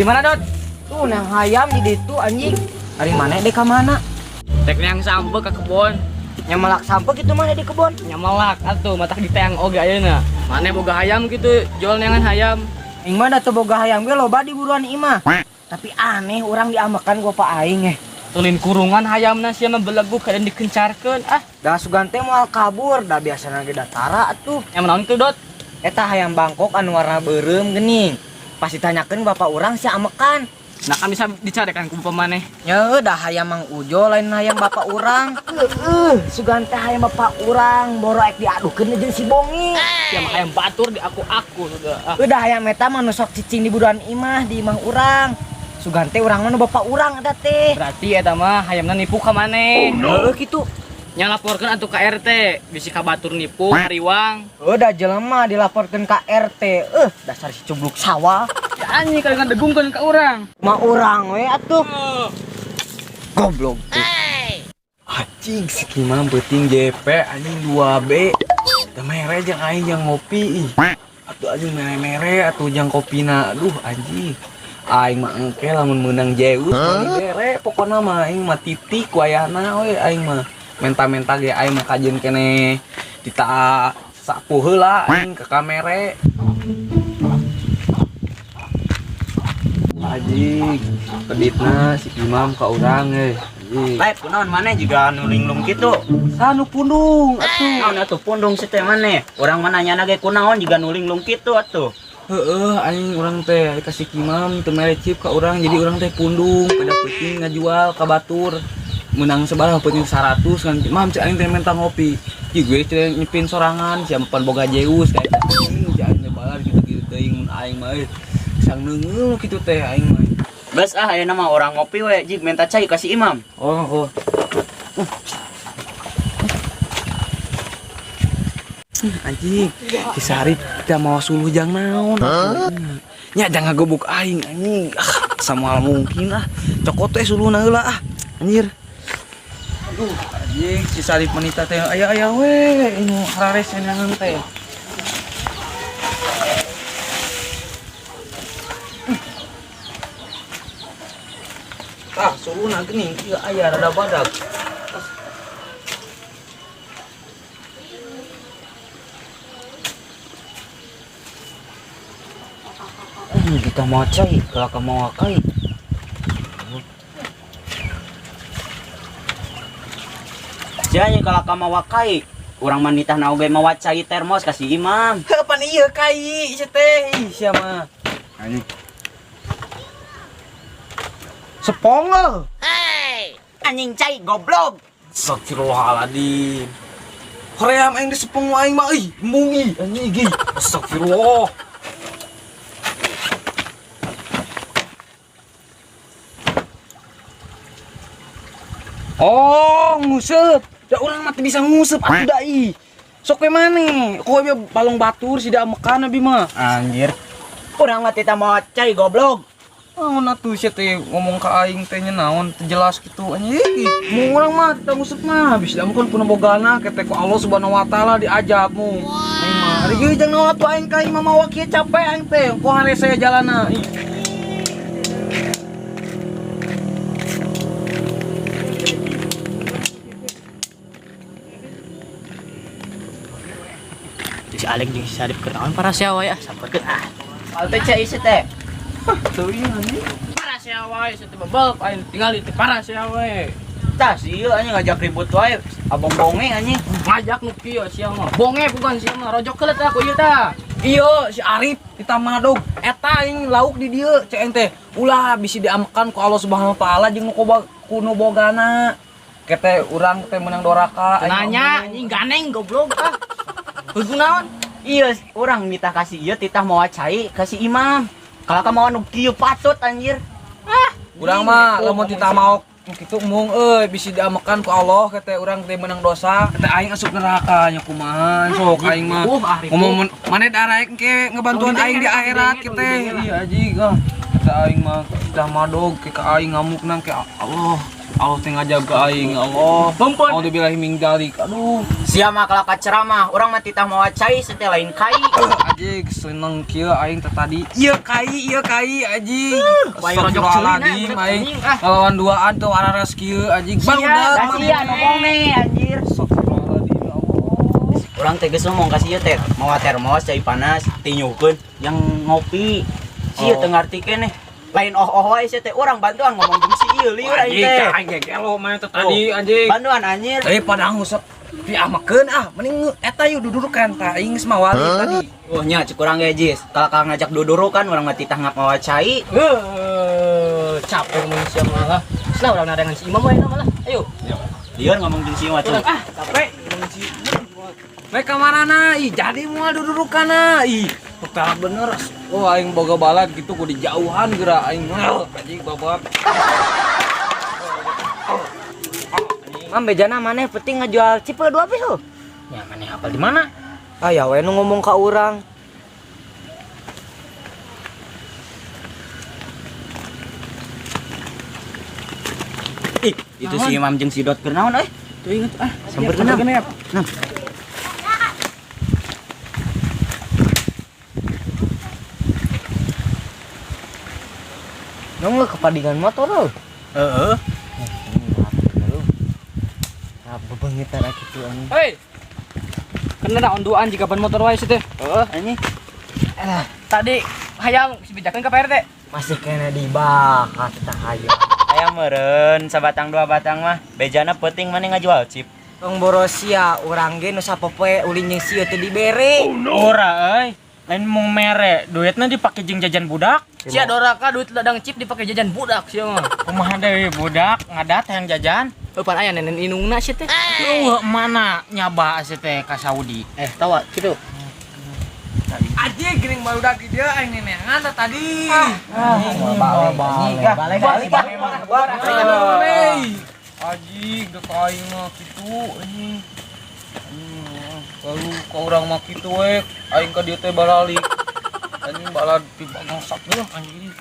Di mana, Dot? Tuh nang hayam di ditu anjing. Ari mana dek ka mana? Tek yang sampe ke kebon. Nyamelak sampe gitu mana di kebon? Nyamelak atuh matak di teang oge ayeuna. Mane boga hayam gitu, jual neangan hayam. Ing mah da teu boga hayam ge loba di buruan imah. Tapi aneh orang diamakan gua pa aing Tulin kurungan hayamna sia mah belegu kadang dikencarkeun. Da sugante moal kabur, da biasana ge datara atuh. Yang naon itu, Dot? Eta hayam Bangkok anu warna beureum geuning. Pas ditanyakeun bapak urang sia amekan. Nah kan bisa dicarikan ku pemane. Nya da hayam Mang Ujo lain hayam bapak urang. Sugante hayam bapak urang boro ek diadukeun jeung si Bongi. Sia mah hayam batur di aku-aku udah. Udah hayam eta mah nu sok cicing di buruan imah di imah urang. Sugante urang mah nu bapak urang eta teh. Berarti eta mah hayamna nipu ka maneh. Heueuh kitu. Nya laporkeun atuh ka RT, bisi ka batur nipu hariwang. Da jelema dilaporkeun ka RT. Dasar si cubluk sawah. Ya anjing kadang degungkeun ka urang. Mah urang we atuh. Goblok. Anjing si Kimam penting JP anjing 2B. Teu mere jeung aing yang ngopi. Atuh anjing mere-mere atuh jang kopina. Aduh anjing. Aing mah engke lamun meunang Zeus mere pokona mah aing mah titik wayahna we aing mah. Menta-menta ge aing mah kajeun keneh dita sapu heula aing ke kamere. Anjing keditna si Imam ka urang anjing. Baik, kunaon maneh juga anu linglung kitu. Sanu pundung atuh. Naon atuh pundung si teh maneh? Urang mah nanyana ge kunaon juga nu linglung kitu atuh. Heeh, aing urang teh kasih Kimam teu mere cip ka urang jadi urang teh pundung pada peuting ngajual ka batur. Menang sabaraha peuting 100 kan. Mam cek aing teh menta ngopi. Ji gue cek nyepin sorangan sia pan boga Zeus kayak anjing jangan balar gitu-gitu teuing mun aing mah sang neungeul kitu teh aing mah. Bes ayeuna mah orang ngopi we, jig minta cai kasih Imam. Oh. Anjing, si Sarip kita mau suluh jang naon. Nya jangan gobok aing anjing. Samoal mungkin Cokot teh suluhna heula anjir. Aduh, anjing si Sarip menita teh aya we anu harares enangan teh. Suluhna geuning ieu aya rada badag. Kita mau cai, kalau kamu mau wakai. Janya kalau kamu wakai, orang manitah nauge mau cai termos kasih Imam. Pan ieu kai ieu teh sia mah. Anjing. Sepongel. Anjing cai goblok. Astagfirullahaladzim. Hoream aing disepong aing mah euy, mungi anjing ge. Astagfirullah. Oh, nguseup. Da urang mah teu bisa nguseup atuh dai. Sok we maneh. Kowe balong batur si da mekan abi mah. Anjir. Urang mah tita mau cai goblok. Naon atuh sia teh ngomong ka aing teh nya naon teu jelas kitu anjing. Mun urang mah teu nguseup mah habis da mah puna bogana kete ku Allah Subhanahu wa taala diajab mu. Aing mah ari ge jeung naon atuh aing ka imah mawa kieu capek aing teh. Ku hare saya jalanna. Si Alek jeung si Sarip kenaon para sewa ya, samperkeun Al teh cai si teh. Tuh ieu anjing. Para sewa we, teu bebel aing tinggal di para sewa we. Tah si ieu anjing ngajak ribut wae. Abang bonge anjing. Ngajak nu kieu sia mah. Bonge bukan sia mah, rojok keuleut aku ieu tah. Iya si Arif kita madog eta yang lauk di dieu cek teh ulah bisi diamekan ku Allah Subhanahu wa taala jeung nu bogana kete urang teh meunang doraka Nanya anjing ganeng goblok Heuh naon? Iya, orang minta kasih ieu titah mau cai kasih Imam. Kalau kamu mau nu kieu patut anjir. urang mah lamun tita mau kitu mung bisi diamekan ku Allah kete urang teh meunang dosa kete aing asup neraka nya kumaha sok aing mah ngomong maneh daraek ke ngebantuan aing di akhirat kete iya aji kete aing mah dah madog ke aing ngamukna ke Allah Allah teh ngajaga aing ya Allah. Mumpun. Mau dibilahi ming dalik. Aduh. Sia mah kalaka ceramah, urang mah titah mawa cai seteh lain kai. Anjing seneng kieu aing teh tadi. Ieu kai anjing. Bae rojok Astagfirullahaladzim ceulina, aing. anjing, ah. Lawan duaan tuh araras kieu anjing. Barudak. Sia ngomong nih anjir. Astagfirullahaladzim ya Allah. Urang teh geus ngomong ka sia teh, mawa termos cai panas tinyukeun yang ngopi. Sia teu ngartikeun nih. Lain wae sia teh urang bantuan ngomong jeung si ieu liur aing Anjing teh. aing gegelo mah teh tadi anjing. Bantuan anjir. Pada ngusap diamakeun mending eta yuk dudurukan ta aing geus mawali tadi. Oh nya cek urang ge Jis. Kalaka ngajak dudurukan urang mah titah ngap mawa cai. Capek manusia malah. Lah urang dengan si Imam we malah. Ayo. Lieur ngomong jeung si Ieu Urang capek. Mereka marana, jadi moal dudurukan ih. Betul bener. Oh aing boga balad gitu ku di jauhan geura aing mah anjing babak. Mam bejana maneh penting ngajual cipe 2 piso. Ya maneh hafal di mana? Aya we nu ngomong ka urang. Ih, itu si Imam jeung si Dot keur naon euy? Tuh inget Sampeurkeun na. Nong lu kepadingan motor lu. Heeh. Nah, bebengitan kitu anjing. Hei. Kena na onduan jika ban motor wae teh. Heeh, anjing. Tadi hayang sibijakeun ka Pak RT. Masih kena dibakar tah hayu. Aya meureun sabatang 2 batang mah. Bejana penting maneh ngajual chip. Tong borosia urang ge nu sapopoe ulin jeung sieu teu dibere. Ora euy, lain mung mere, duitna dipake jeung jajan budak. Sia doraka duit ladang chip dipake jajan budak sia mah. Kumaha deui budak ngadat hayang jajan? Eupan aya nenen inungna sia teh. Eueuh mana nyaba asa teh ka Saudi. Tawa kitu. Anjing geuning barudak dia aing nenengan tadi. Anjing dek aing mah kitu anjing. Lalu ka urang mah kitu we aing ka dieu teh balalik. Anjing balad tiba ngosak deuh anjing.